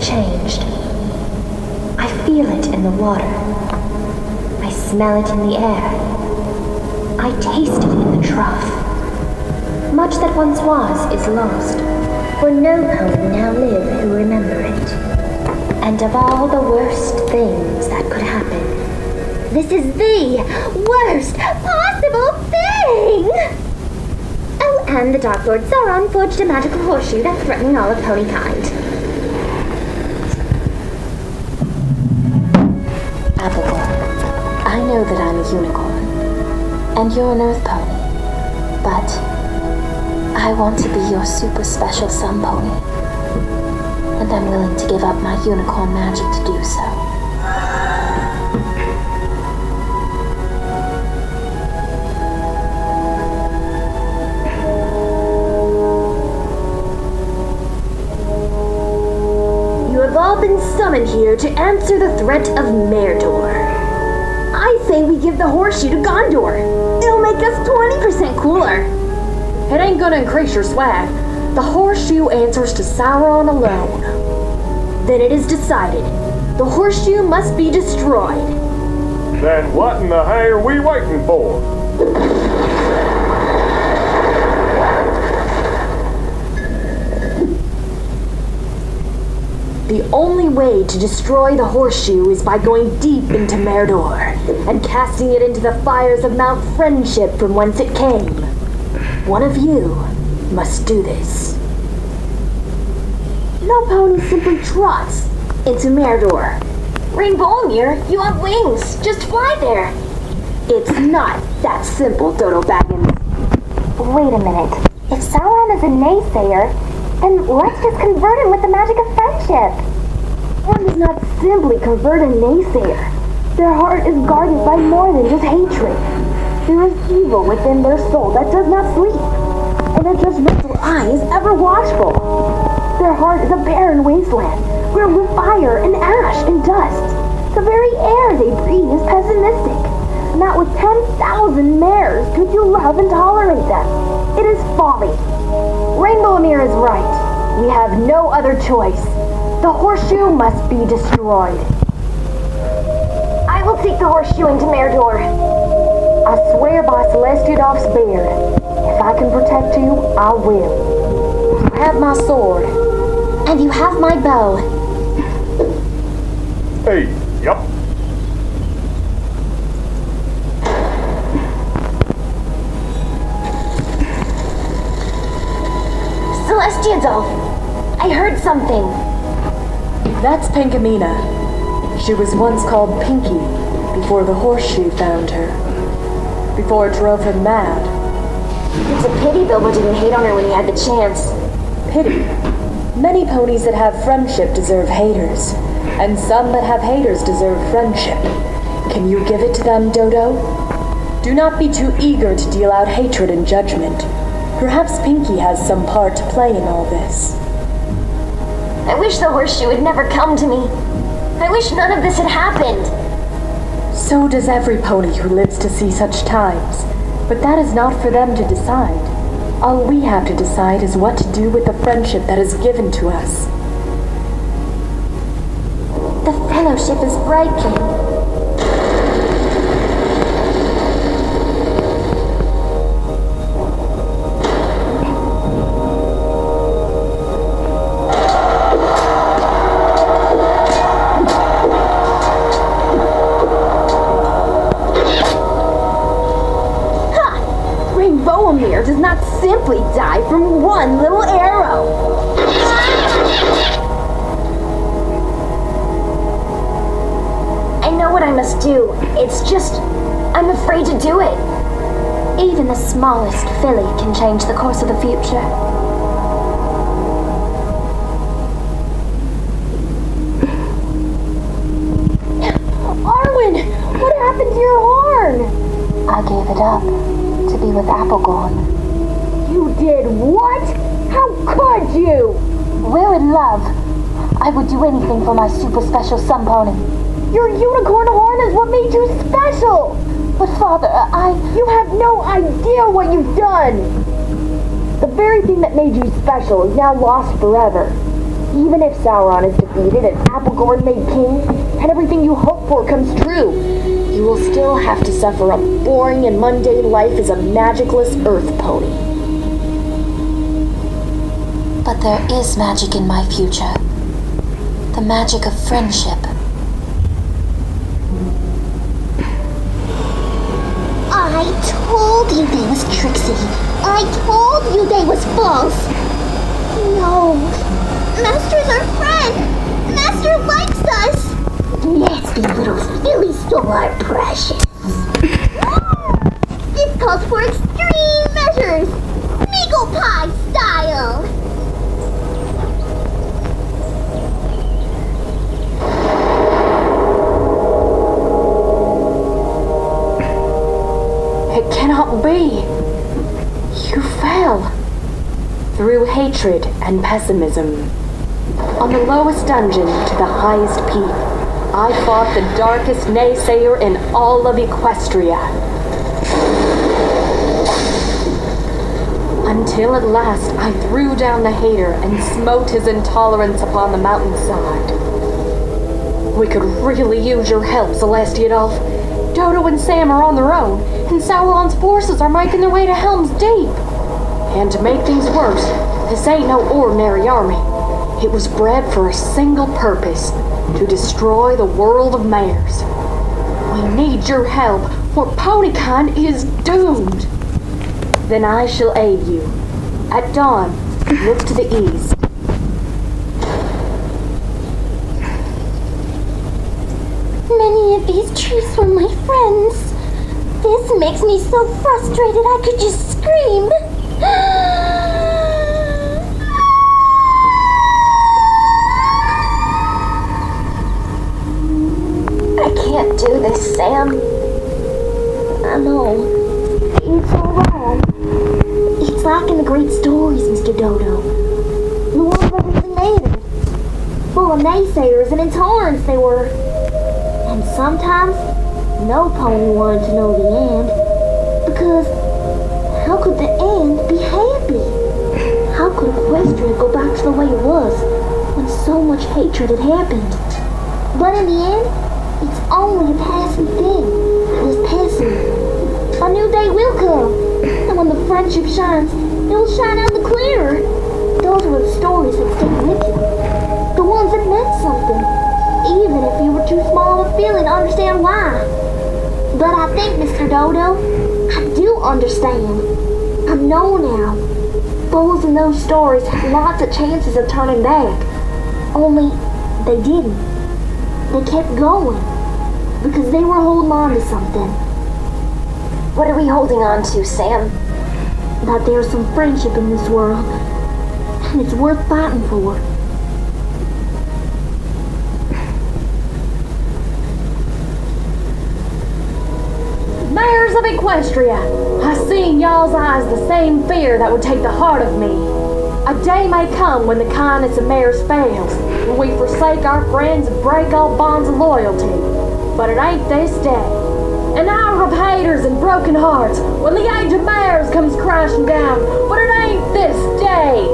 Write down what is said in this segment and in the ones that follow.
changed. I feel it in the water. I smell it in the air. I taste it in the trough. Much that once was is lost, for no pony now live who remember it. And of all the worst things that could happen, this is the worst possible thing! Oh, and the Dark Lord Sauron forged a magical horseshoe that's threatening all of pony kind. Abigail, I know that I'm a unicorn, and you're an earth pony, but I want to be your super special sun pony, and I'm willing to give up my unicorn magic to do so. You have all been summoned here to answer the threat of Merdor. I say we give the horseshoe to Gondor. It'll make us 20% cooler. It ain't gonna increase your swag. The horseshoe answers to Sauron alone. Then it is decided. The horseshoe must be destroyed. Then what in the hay are we waiting for? The only way to destroy the horseshoe is by going deep into Merdor and casting it into the fires of Mount Friendship from whence it came. One of you must do this. No pony simply trots into Merdor. Rainbow Mirror, you have wings. Just fly there. It's not that simple, Dodo Baggins. Wait a minute. If Sauron is a naysayer, then let's just convert him with the magic of friendship. One does not simply convert a naysayer. Their heart is guarded by more than just hatred. There is evil within their soul that does not sleep, and their judgmental eye is ever watchful. Their heart is a barren wasteland, filled with fire and ash and dust. The very air they breathe is pessimistic. Not with 10,000 mares could you love and tolerate them. It is folly. Rainbow Amir is right. We have no other choice. The horseshoe must be destroyed. I will take the horseshoe into Merdor. I swear by Celestiadolf's beard, if I can protect you, I will. You have my sword. And you have my bow. Hey, yup. Celestiadolf, I heard something. That's Pinkamena. She was once called Pinky before the horseshoe found her. Before it drove him mad. It's a pity Bilbo didn't hate on her when he had the chance. Pity. Many ponies that have friendship deserve haters, and some that have haters deserve friendship. Can you give it to them, Dodo? Do not be too eager to deal out hatred and judgment. Perhaps Pinky has some part to play in all this. I wish the horseshoe had never come to me. I wish none of this had happened. So does every pony who lives to see such times. But that is not for them to decide. All we have to decide is what to do with the friendship that is given to us. The fellowship is breaking. Does not simply die from one little arrow. I know what I must do. It's just, I'm afraid to do it. Even the smallest filly can change the course of the future. Arwen, what happened to your horn? I gave it up to be with Applegorn. You did what? How could you? We're in love. I would do anything for my super special sun pony. Your unicorn horn is what made you special. But Father, You have no idea what you've done. The very thing that made you special is now lost forever. Even if Sauron is defeated and Applegorn made king, and everything you hope for comes true, you will still have to suffer a boring and mundane life as a magicless earth pony. But there is magic in my future. The magic of friendship. I told you they was Trixie. I told you they was false. No. Master's our friend. Master likes us. Nasty little Philly stole our precious. This calls for extreme measures. Meagle pie style. It cannot be. You fell. Through hatred and pessimism. On the lowest dungeon to the highest peak, I fought the darkest naysayer in all of Equestria. Until at last I threw down the hater and smote his intolerance upon the mountainside. We could really use your help, Celestiadolf. Dodo and Sam are on their own, and Sauron's forces are making their way to Helm's Deep. And to make things worse, this ain't no ordinary army. It was bred for a single purpose, to destroy the world of mares. We need your help, for ponykind is doomed. Then I shall aid you. At dawn, look to the east. Many of these trees were my friends. This makes me so frustrated I could just scream. I can't do this, Sam. I know. It's all wrong. It's like in the great stories, Mr. Dodo. The ones that resonated. Full of naysayers and intolerance they were. And sometimes, no pony wanted to know the end. Because how could the end be happy? How could Equestria go back to the way it was when so much hatred had happened? But in the end, it's only a passing thing. This passing. A new day will come. And when the friendship shines, it will shine out the clearer. Those were the stories that stayed with you. The ones that meant something. Even if you were too small of a feeling to understand why. But I think, Mr. Dodo, I do understand. I know now. Bulls in those stories had lots of chances of turning back. Only, they didn't. They kept going. Because they were holding on to something. What are we holding on to, Sam? That there's some friendship in this world. And it's worth fighting for. Mares of Equestria, I see in y'all's eyes the same fear that would take the heart of me. A day may come when the kindness of mares fails, when we forsake our friends and break all bonds of loyalty. But it ain't this day. An hour of haters and broken hearts, when the age of mares comes crashing down. But it ain't this day.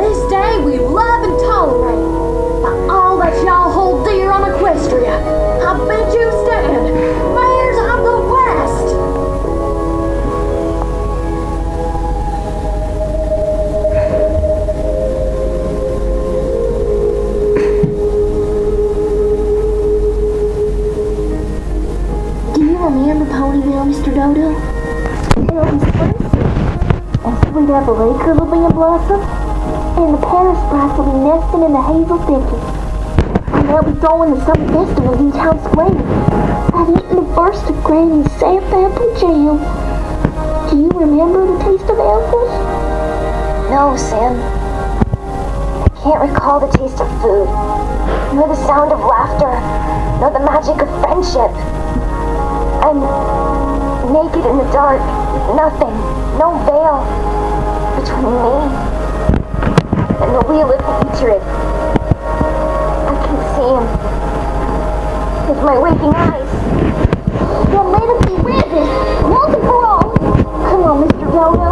This day we love and tolerate. By all that y'all hold dear on Equestria, I bid you stand. Mares of the West! Do you remember Ponyville, Mr. Dodo? It'll be spring, and sweet apple acre will be in blossom, and the parish sprites will be nesting in the hazel thicket. And they'll be throwing the summer festivals in town square. I've eaten the first of Granny's sap apple jam. Do you remember the taste of apples? No, Sam. I can't recall the taste of food, nor the sound of laughter, nor the magic of friendship. I'm naked in the dark, with nothing, no veil, between me and the wheel of hatred. I can see him with my waking eyes. Then let us be rid. Once and for all. Come on, Mr. Dodo.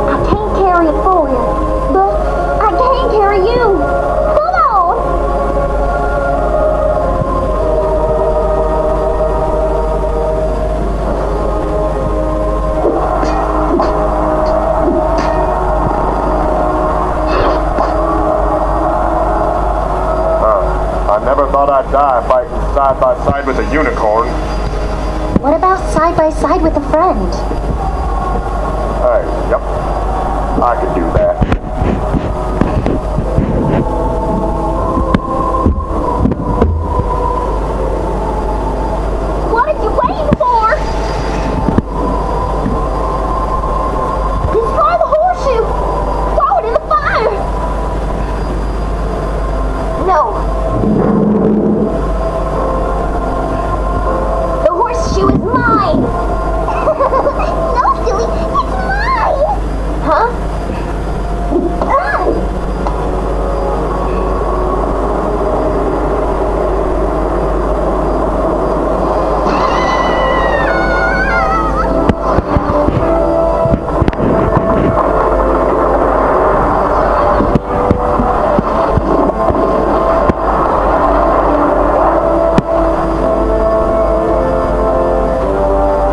I can't carry it for you, but I can carry you. Come on! die fighting side by side with a unicorn. What about side by side with a friend? Yep. I could do that. What are you waiting for? Destroy the horseshoe! Throw it in the fire! No. The horseshoe is mine! No, silly, it's mine! Huh?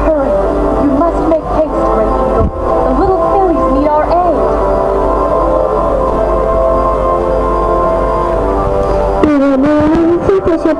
Hurry! You must make haste, Great Eagle. The little fairies need our aid. Super ship